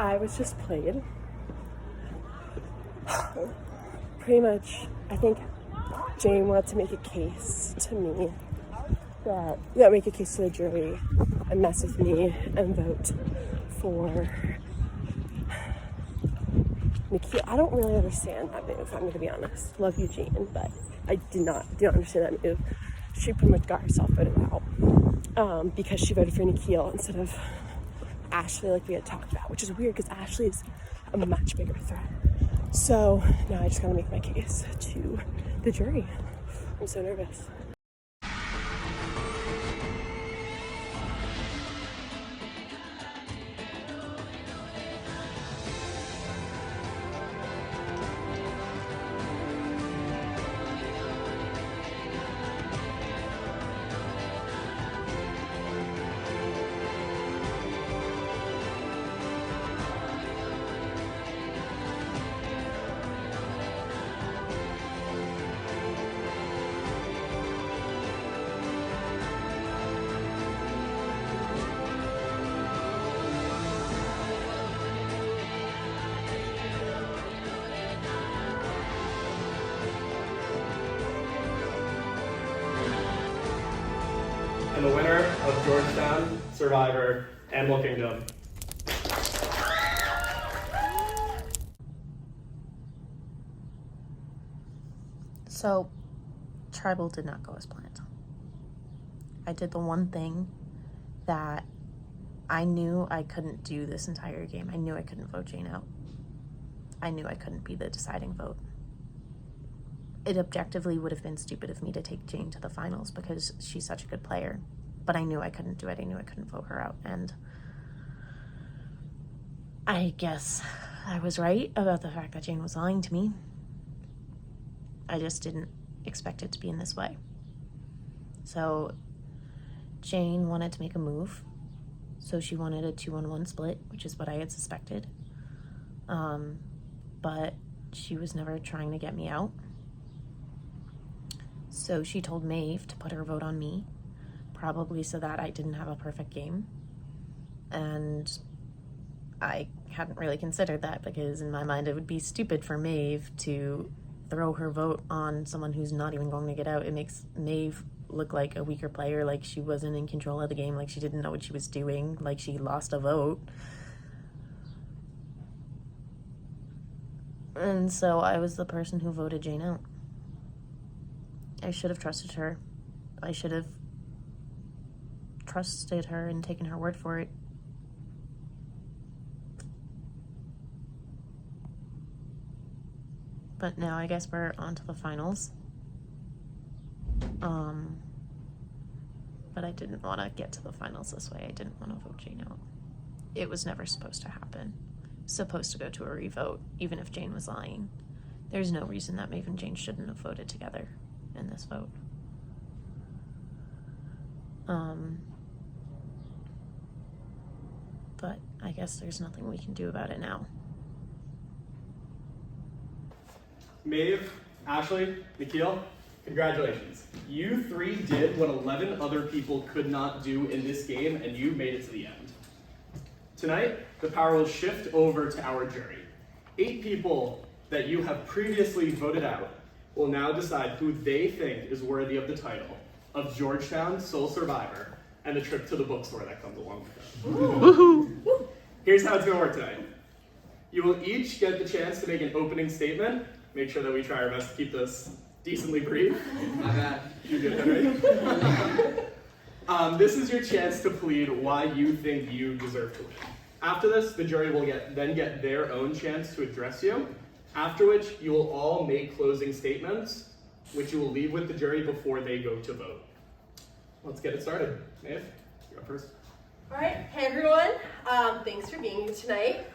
I was just played. Pretty much, I think Jane wanted to make a case to me make a case to the jury and mess with me and vote for Nikhil. I don't really understand that move, I'm going to be honest. Love you, Jane, but I do not understand that move. She pretty much got herself voted out because she voted for Nikhil instead of Ashley like we had talked about, which is weird because Ashley is a much bigger threat. So now I just gotta make my case to the jury. I'm so nervous. And the winner of Georgetown, Survivor, Animal Kingdom. So, Tribal did not go as planned. I did the one thing that I knew I couldn't do this entire game. I knew I couldn't vote Jane out. I knew I couldn't be the deciding vote. It objectively would have been stupid of me to take Jane to the finals because she's such a good player. But I knew I couldn't do it. I knew I couldn't vote her out. And I guess I was right about the fact that Jane was lying to me. I just didn't expect it to be in this way. So Jane wanted to make a move. So she wanted a 2-on-1 split, which is what I had suspected. But she was never trying to get me out. So she told Maeve to put her vote on me, probably so that I didn't have a perfect game. And I hadn't really considered that because in my mind it would be stupid for Maeve to throw her vote on someone who's not even going to get out. It makes Maeve look like a weaker player, like she wasn't in control of the game, like she didn't know what she was doing, like she lost a vote. And so I was the person who voted Jane out. I should have trusted her. I should have trusted her and taken her word for it. But now I guess we're on to the finals. But I didn't want to get to the finals this way. I didn't want to vote Jane out. It was never supposed to happen. Supposed to go to a revote, even if Jane was lying. There's no reason that Maeve and Jane shouldn't have voted together in this vote. But I guess there's nothing we can do about it now. Maeve, Ashley, Nikhil, congratulations. You three did what 11 other people could not do in this game, and you made it to the end. Tonight, the power will shift over to our jury. 8 people that you have previously voted out will now decide who they think is worthy of the title of Georgetown Sole Survivor and the trip to the bookstore that comes along with it. Woohoo! Here's how it's going to work tonight. You will each get the chance to make an opening statement. Make sure that we try our best to keep this decently brief. My bad. You good, Henry? This is your chance to plead why you think you deserve to win. After this, the jury will then get their own chance to address you, after which you will all make closing statements, which you will leave with the jury before they go to vote. Let's get it started. Maeve, you're up first. All right, hey everyone. Thanks for being here tonight.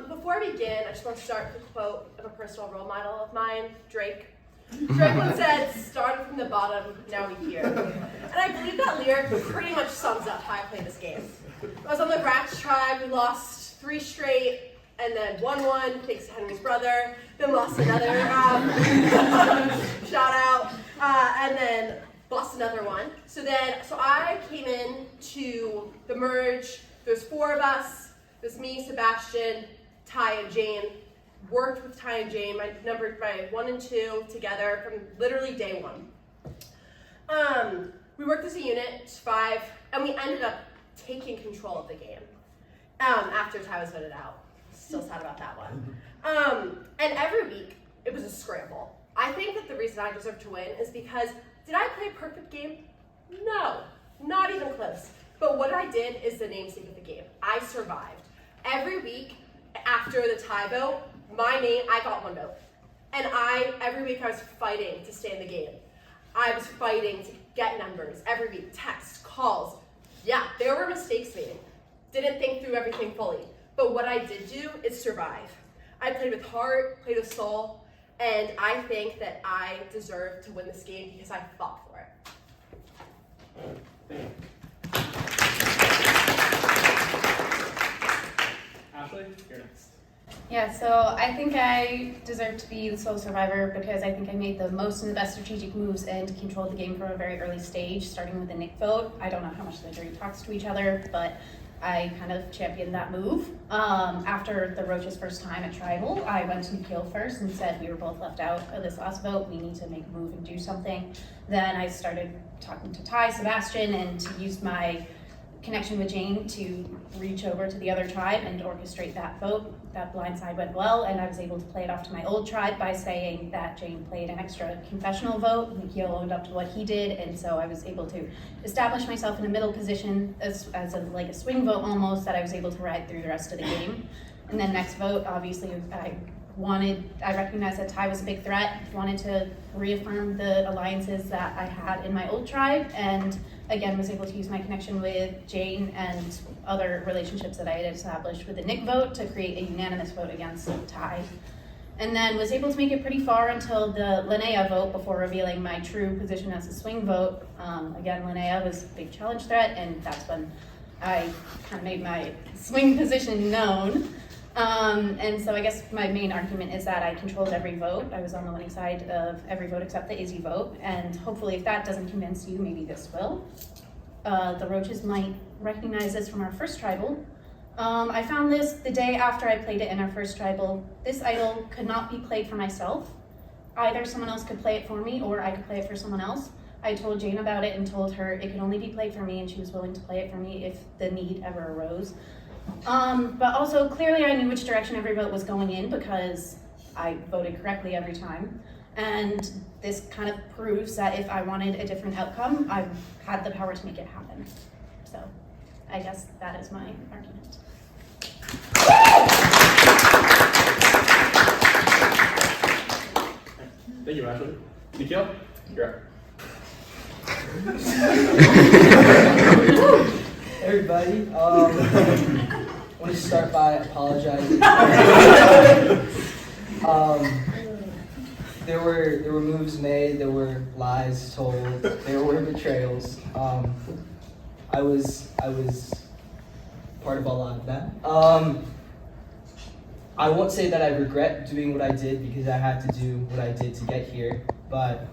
Before I begin, I just want to start with a quote of a personal role model of mine, Drake. Drake once said, "Started from the bottom, now we here." And I believe that lyric pretty much sums up how I play this game. I was on the Gratz tribe, we lost 3 straight, and then won 1, thanks to Henry's brother, then lost another, shout out, and then lost another one. So I came in to the merge, there's 4 of us, It was me, Sebastian, Ty, and Jane. Worked with Ty and Jane, I numbered my 1 and 2 together from literally day 1. We worked as a unit, 5, and we ended up taking control of the game after Ty was voted out. Still sad about that one. And every week, it was a scramble. I think that the reason I deserve to win is because, did I play a perfect game? No, not even close. But what I did is the namesake of the game. I survived. Every week after the tie vote, I got 1 vote. And every week I was fighting to stay in the game. I was fighting to get numbers every week, texts, calls. Yeah, there were mistakes made. Didn't think through everything fully. But what I did do is survive. I played with heart, played with soul, and I think that I deserve to win this game because I fought for it. Ashley, you're next. Yeah, so I think I deserve to be the sole survivor because I think I made the most and the best strategic moves and controlled the game from a very early stage, starting with the Nick vote. I don't know how much the jury talks to each other, but I kind of championed that move. After the Roaches' first time at Tribal, I went to Nikhil first and said we were both left out of this last vote. We need to make a move and do something. Then I started talking to Ty, Sebastian, and to use my connection with Jane to reach over to the other tribe and orchestrate that vote. That blindside went well, and I was able to play it off to my old tribe by saying that Jane played an extra confessional vote. Nikhil owned up to what he did, and so I was able to establish myself in a middle position as like a swing vote almost that I was able to ride through the rest of the game. And then next vote, obviously, I recognized that Ty was a big threat, wanted to reaffirm the alliances that I had in my old tribe, and again was able to use my connection with Jane and other relationships that I had established with the Nick vote to create a unanimous vote against Ty. And then was able to make it pretty far until the Linnea vote before revealing my true position as a swing vote. Again, Linnea was a big challenge threat, and that's when I kind of made my swing position known. And so I guess my main argument is that I controlled every vote. I was on the winning side of every vote except the Izzy vote, and hopefully if that doesn't convince you, maybe this will. The Roaches might recognize this from our first tribal. I found this the day after I played it in our first tribal. This idol could not be played for myself. Either someone else could play it for me or I could play it for someone else. I told Jane about it and told her it could only be played for me, and she was willing to play it for me if the need ever arose. But also clearly I knew which direction every vote was going in because I voted correctly every time. And this kind of proves that if I wanted a different outcome, I had the power to make it happen. So I guess that is my argument. Thank you, Ashley. Nikhil, you're up. Hey everybody, I want to start by apologizing. There were moves made, there were lies told, there were betrayals. I was part of a lot of that. I won't say that I regret doing what I did because I had to do what I did to get here, but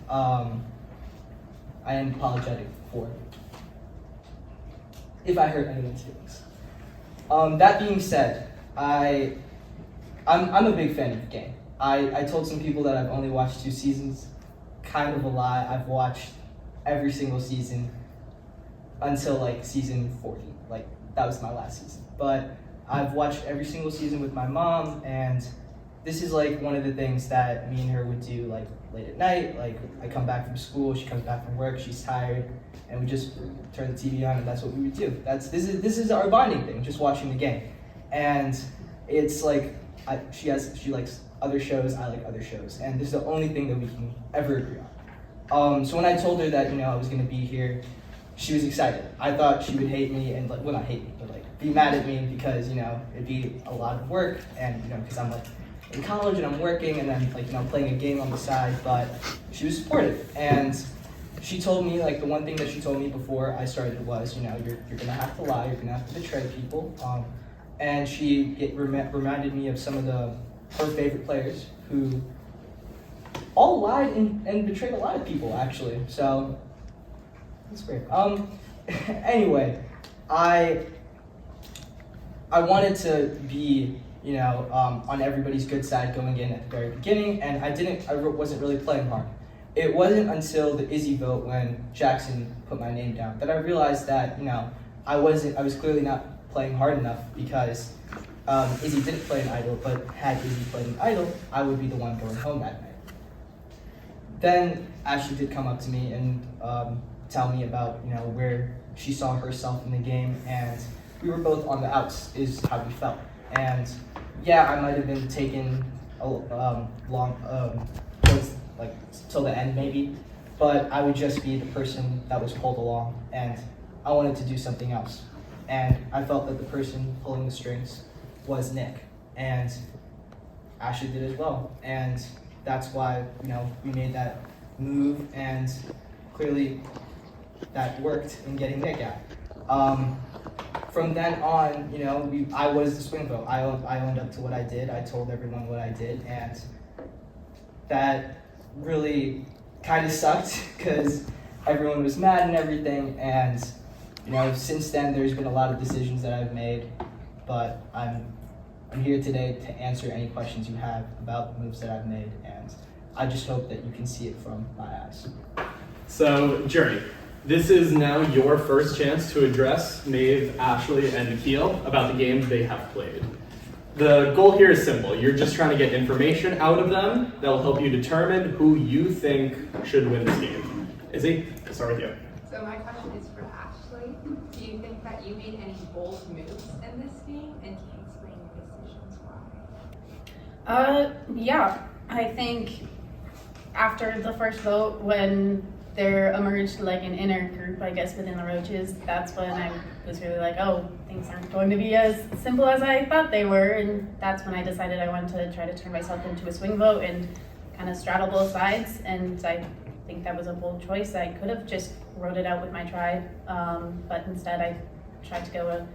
I am apologetic for it, if I hurt anyone's feelings. That being said, I'm a big fan of the game. I told some people that I've only watched 2 seasons. Kind of a lie. I've watched every single season until like season 40. Like that was my last season. But I've watched every single season with my mom, and this is like one of the things that me and her would do like late at night. Like I come back from school, she comes back from work, she's tired, and we just turn the TV on, and that's what we would do. This is our bonding thing, just watching the game. And it's like she likes other shows, I like other shows, and this is the only thing that we can ever agree on. So when I told her that I was gonna be here, she was excited. I thought she would hate me and not hate me, but be mad at me because it'd be a lot of work, and because I'm in college and I'm working and then playing a game on the side. But she was supportive, and she told me the one thing that she told me before I started was you're gonna have to lie, you're gonna have to betray people, and she reminded me of some of her favorite players who all lied and betrayed a lot of people actually. So that's great. Anyway, I I wanted to be, on everybody's good side going in at the very beginning, and I wasn't really playing hard. It wasn't until the Izzy vote when Jackson put my name down that I realized that, I was clearly not playing hard enough because Izzy didn't play an idol, but had Izzy played an idol, I would be the one going home that night. Then Ashley did come up to me and tell me about, where she saw herself in the game, and we were both on the outs is how we felt. And yeah, I might have been taken till the end maybe, but I would just be the person that was pulled along, and I wanted to do something else. And I felt that the person pulling the strings was Nick, and Ashley did as well. And that's why, we made that move, and clearly that worked in getting Nick out. From then on, I was the swing vote. I owned up to what I did. I told everyone what I did, and that really kind of sucked because everyone was mad and everything. And since then, there's been a lot of decisions that I've made, but I'm here today to answer any questions you have about the moves that I've made, and I just hope that you can see it from my eyes. So, Journey, this is now your first chance to address Maeve, Ashley, and Nikhil about the game they have played. The goal here is simple. You're just trying to get information out of them that will help you determine who you think should win this game. Izzy, I'll start with you. So my question is for Ashley. Do you think that you made any bold moves in this game, and can you explain your decisions why? Yeah, I think after the first vote, when there emerged like an inner group, I guess, within the Roaches, that's when I was really like, oh, things aren't going to be as simple as I thought they were, and that's when I decided I wanted to try to turn myself into a swing vote and kind of straddle both sides, and I think that was a bold choice. I could have just wrote it out with my tribe, but instead I tried to go a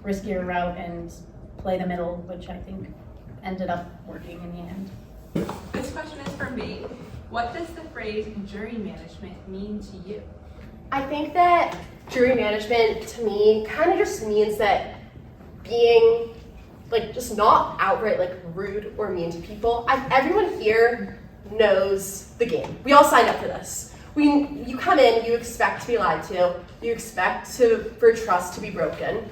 riskier route and play the middle, which I think ended up working in the end. This question is for me. What does the phrase jury management mean to you? I think that jury management to me kind of just means that being just not outright rude or mean to people. Everyone here knows the game. We all signed up for this. You come in, you expect to be lied to, you expect for trust to be broken.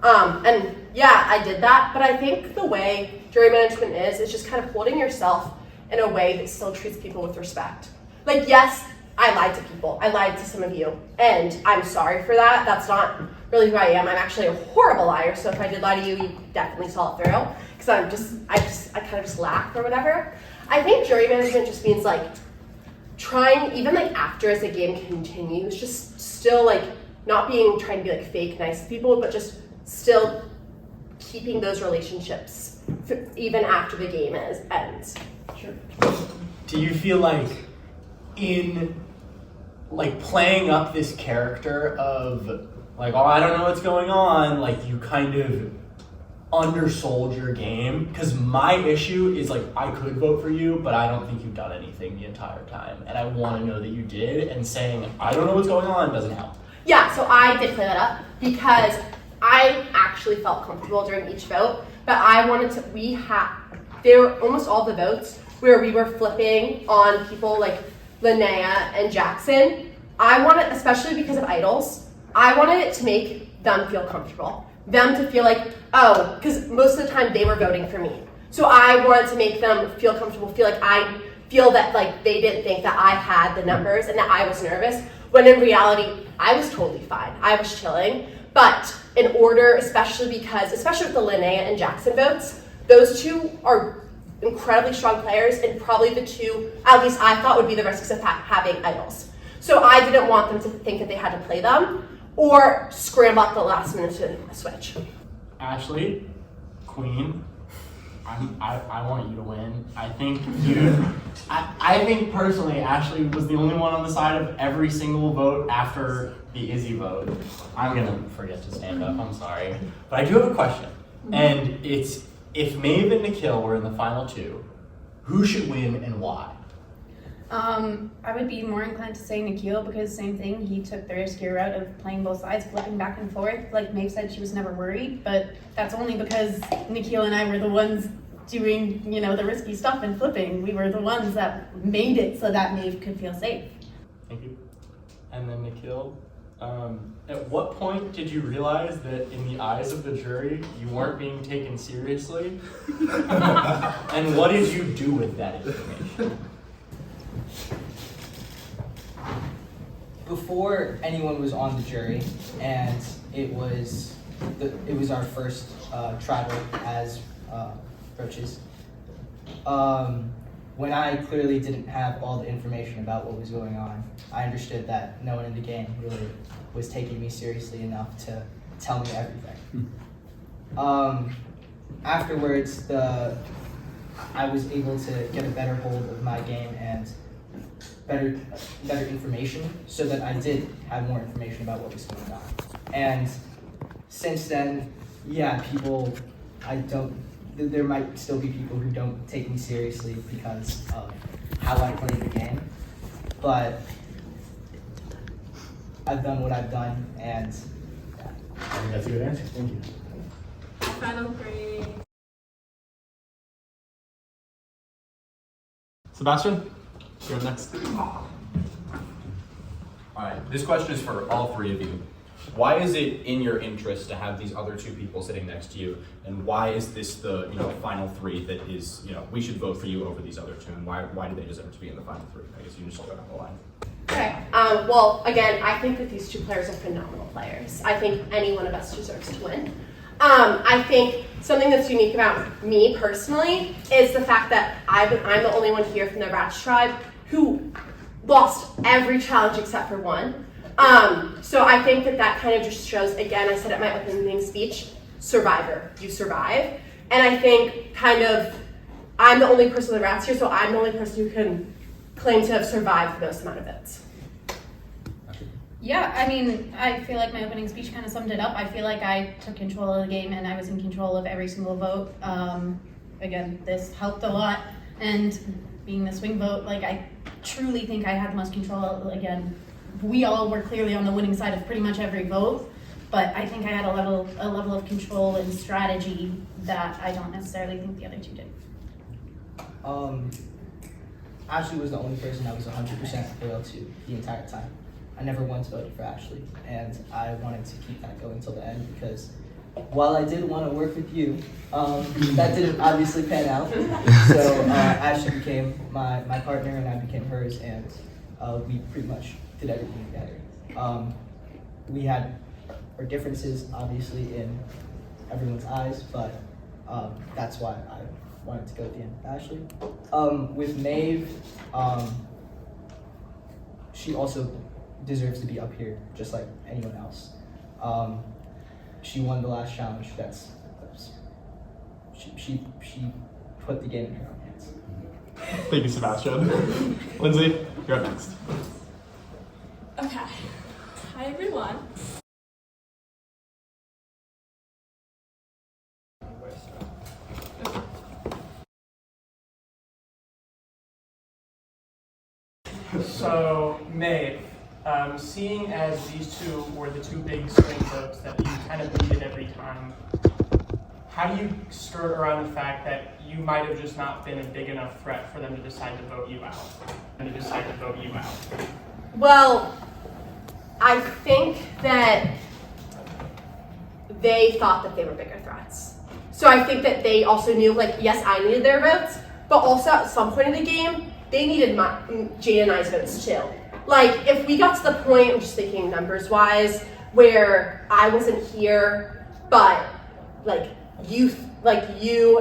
And yeah, I did that, but I think the way jury management is just kind of holding yourself in a way that still treats people with respect. Yes, I lied to people. I lied to some of you, and I'm sorry for that. That's not really who I am. I'm actually a horrible liar, so if I did lie to you, you definitely saw it through, because I kind of just laugh or whatever. I think jury management just means trying, even after as the game continues, just still not trying to be fake nice to people, but just still keeping those relationships even after the game ends. Sure. Do you feel in playing up this character of oh, I don't know what's going on, you kind of undersold your game? Because my issue is I could vote for you, but I don't think you've done anything the entire time, and I want to know that you did, and saying I don't know what's going on doesn't help. Yeah, so I did play that up because I actually felt comfortable during each vote, but I wanted to, there were almost all the votes where we were flipping on people like Linnea and Jackson. I wanted, especially because of idols, I wanted it to make them feel comfortable. Them to feel oh, because most of the time they were voting for me. So I wanted to make them feel comfortable, feel that they didn't think that I had the numbers and that I was nervous, when in reality, I was totally fine. I was chilling. But in order, especially with the Linnea and Jackson votes, those two are incredibly strong players, and probably the two, at least I thought, would be the risks of having idols. So I didn't want them to think that they had to play them or scramble at the last minute to switch. Ashley, Queen, I want you to win. I think I think personally, Ashley was the only one on the side of every single vote after the Izzy vote. I'm gonna forget to stand up, I'm sorry. But I do have a question. And it's, if Maeve and Nikhil were in the final two, who should win and why? I would be more inclined to say Nikhil because same thing, he took the riskier route of playing both sides, flipping back and forth. Like Maeve said, she was never worried, but that's only because Nikhil and I were the ones doing, the risky stuff and flipping. We were the ones that made it so that Maeve could feel safe. Thank you. And then Nikhil, at what point did you realize that in the eyes of the jury, you weren't being taken seriously? And what did you do with that information? Before anyone was on the jury, and it was our first tribal as coaches. When I clearly didn't have all the information about what was going on, I understood that no one in the game really was taking me seriously enough to tell me everything. Afterwards, I was able to get a better hold of my game and better information, so that I did have more information about what was going on. And since then, yeah, there might still be people who don't take me seriously because of how I play the game, but I've done what I've done, and yeah. I think that's a good answer. Thank you. Final three. Sebastian, you're up next. Alright, this question is for all three of you. Why is it in your interest to have these other two people sitting next to you? And why is this the final three that is, we should vote for you over these other two? And why do they deserve to be in the final three? I guess you just go down the line. Okay. Well, again, I think that these two players are phenomenal players. I think any one of us deserves to win. I think something that's unique about me personally is the fact that I'm the only one here from the Rats tribe who lost every challenge except for one. So I think that kind of just shows, again, I said at my opening speech, survivor, you survive. And I think I'm the only person with the Rats here, so I'm the only person who can claim to have survived the most amount of votes. Yeah, I feel like my opening speech kind of summed it up. I feel like I took control of the game and I was in control of every single vote. Again, this helped a lot. And being the swing vote, I truly think I had the most control. Again, we all were clearly on the winning side of pretty much every vote, but I think I had a level of control and strategy that I don't necessarily think the other two did. Ashley was the only person I was 100% loyal to the entire time. I never once voted for Ashley, and I wanted to keep that going till the end because while I did want to work with you, that didn't obviously pan out. So Ashley became my partner and I became hers, and we pretty much did everything together. We had our differences obviously in everyone's eyes, but that's why I wanted to go at the end with Ashley. With Maeve, she also deserves to be up here just like anyone else. She won the last challenge. She put the game in her own hands. Thank you, Sebastian. Lindsay, you're up next. Okay. Hi, everyone. So, Maeve, seeing as these two were the two big swing votes that you kind of needed every time, how do you skirt around the fact that you might have just not been a big enough threat for them to decide to vote you out? Well, I think that they thought that they were bigger threats. So I think that they also knew, yes, I needed their votes, but also at some point in the game, they needed Jane and I's votes too. If we got to the point, I'm just thinking numbers-wise, where I wasn't here, but you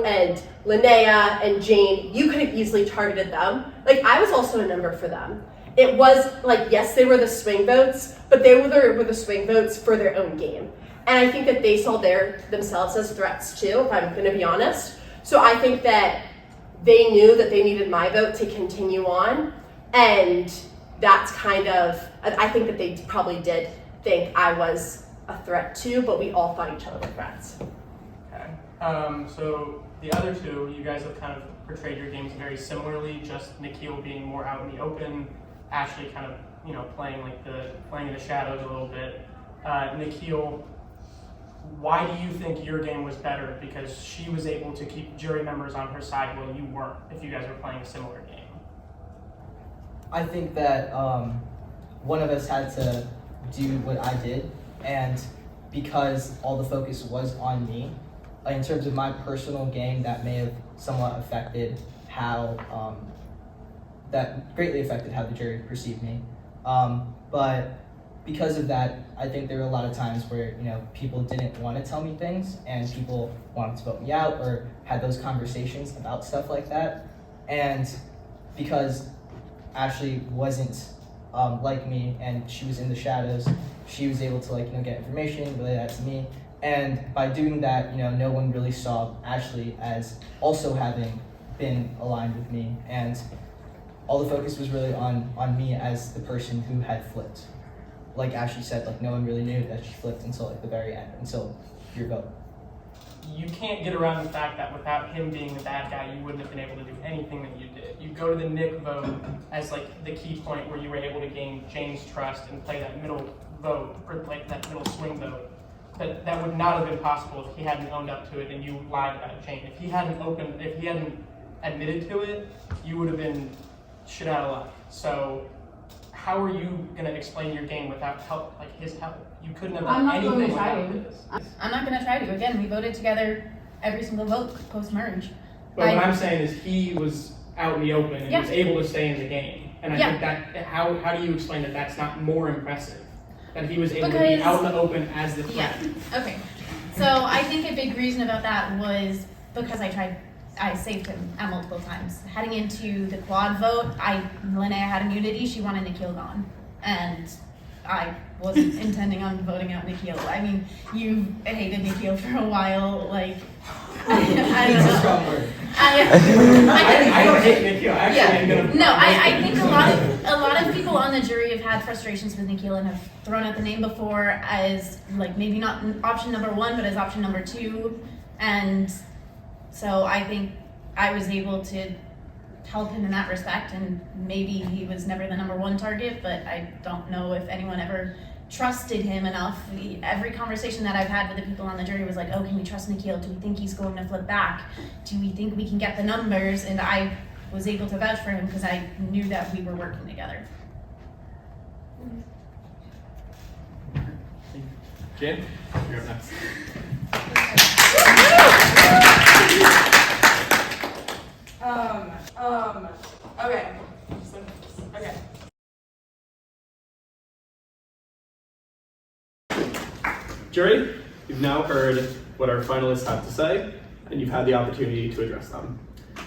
and Linnea and Jane, you could have easily targeted them. I was also a number for them. It was yes, they were the swing votes, but they were the swing votes for their own game. And I think that they saw themselves as threats too, if I'm gonna be honest. So I think that they knew that they needed my vote to continue on, and that's I think that they probably did think I was a threat too, but we all thought each other were threats. Okay. So the other two, you guys have kind of portrayed your games very similarly, just Nikhil being more out in the open, Ashley kind of, playing in the shadows a little bit. Nikhil, why do you think your game was better? Because she was able to keep jury members on her side while you weren't, if you guys were playing a similar game. I think that one of us had to do what I did, and because all the focus was on me, in terms of my personal game, that may have somewhat affected how, that greatly affected how the jury perceived me. But because of that, I think there were a lot of times where, people didn't want to tell me things, and people wanted to vote me out or had those conversations about stuff like that. And because Ashley wasn't like me, and she was in the shadows, she was able to get information, relay that to me. And by doing that, no one really saw Ashley as also having been aligned with me, and all the focus was really on me as the person who had flipped. Like Ashley said, no one really knew that she flipped until the very end, until your vote. You can't get around the fact that without him being the bad guy, you wouldn't have been able to do anything that you did. You go to the Nick vote as the key point where you were able to gain Jane's trust and play that middle vote, or that middle swing vote. But that would not have been possible if he hadn't owned up to it and you lied about Jane. If he hadn't admitted to it, you would have been shit out of luck. So how are you gonna explain your game without help, his help? You couldn't have done anything without his. I'm not gonna try to. Again, we voted together every single vote post-merge. But what I'm saying is he was out in the open and was able to stay in the game. And I think that, how do you explain that that's not more impressive? That he was able to be out in the open as the threat? Yeah, okay. So I think a big reason about that was because I saved him multiple times. Heading into the quad vote, Linnea had immunity, she wanted Nikhil gone. And I wasn't intending on voting out Nikhil. I mean, you hated Nikhil for a while, I don't know. a strong word. I don't hate Nikhil. I think a lot of people on the jury have had frustrations with Nikhil and have thrown out the name before as maybe not option number one, but as option number two. And so I think I was able to help him in that respect, and maybe he was never the number one target, but I don't know if anyone ever trusted him enough. Every conversation that I've had with the people on the jury was like, oh, can we trust Nikhil? Do we think he's going to flip back? Do we think we can get the numbers? And I was able to vouch for him because I knew that we were working together. Jane, you're up next. Okay. Okay. Jury, you've now heard what our finalists have to say, and you've had the opportunity to address them.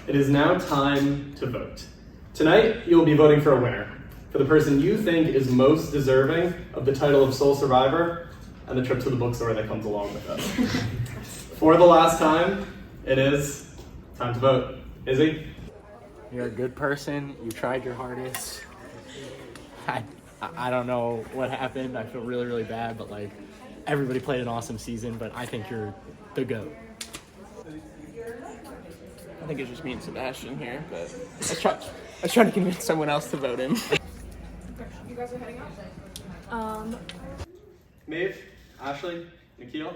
It is now time to vote. Tonight, you will be voting for a winner, for the person you think is most deserving of the title of Sole Survivor and the trip to the bookstore that comes along with it. For the last time, it is time to vote. Izzy? You're a good person. You tried your hardest. I don't know what happened. I feel really, really bad, but everybody played an awesome season, but I think you're the GOAT. I think it's just me and Sebastian here, but I was trying to convince someone else to vote him. You guys are heading out? Maeve, Ashley, Nikhil,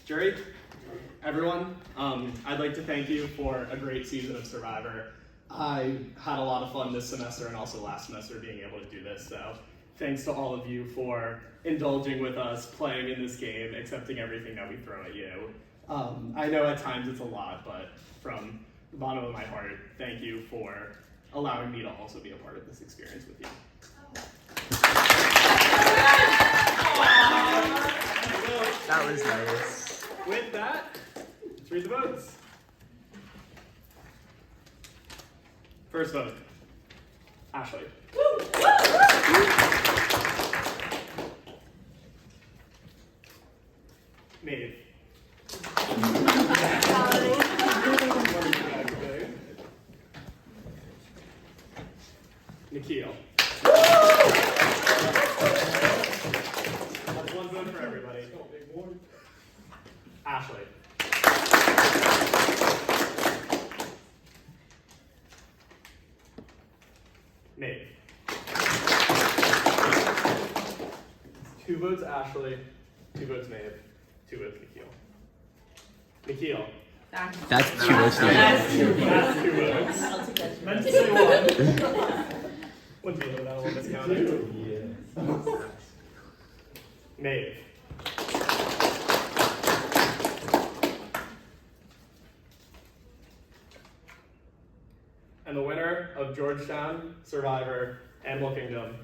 Jury, everyone, I'd like to thank you for a great season of Survivor. I had a lot of fun this semester and also last semester being able to do this, so thanks to all of you for indulging with us, playing in this game, accepting everything that we throw at you. I know at times it's a lot, but from the bottom of my heart, thank you for allowing me to also be a part of this experience with you. That was nice. With that, let's read the votes. First vote, Ashley. Maeve. Nikhil. That's one vote for everybody. Ashley. 2 votes Ashley, 2 votes Maeve, 2 votes Nikhil. Nikhil. That's 2 votes. That's 2 votes. Meant to say 1. Wouldn't be that one miscounted. Yeah. Maeve. And the winner of Georgetown, Survivor, Animal Kingdom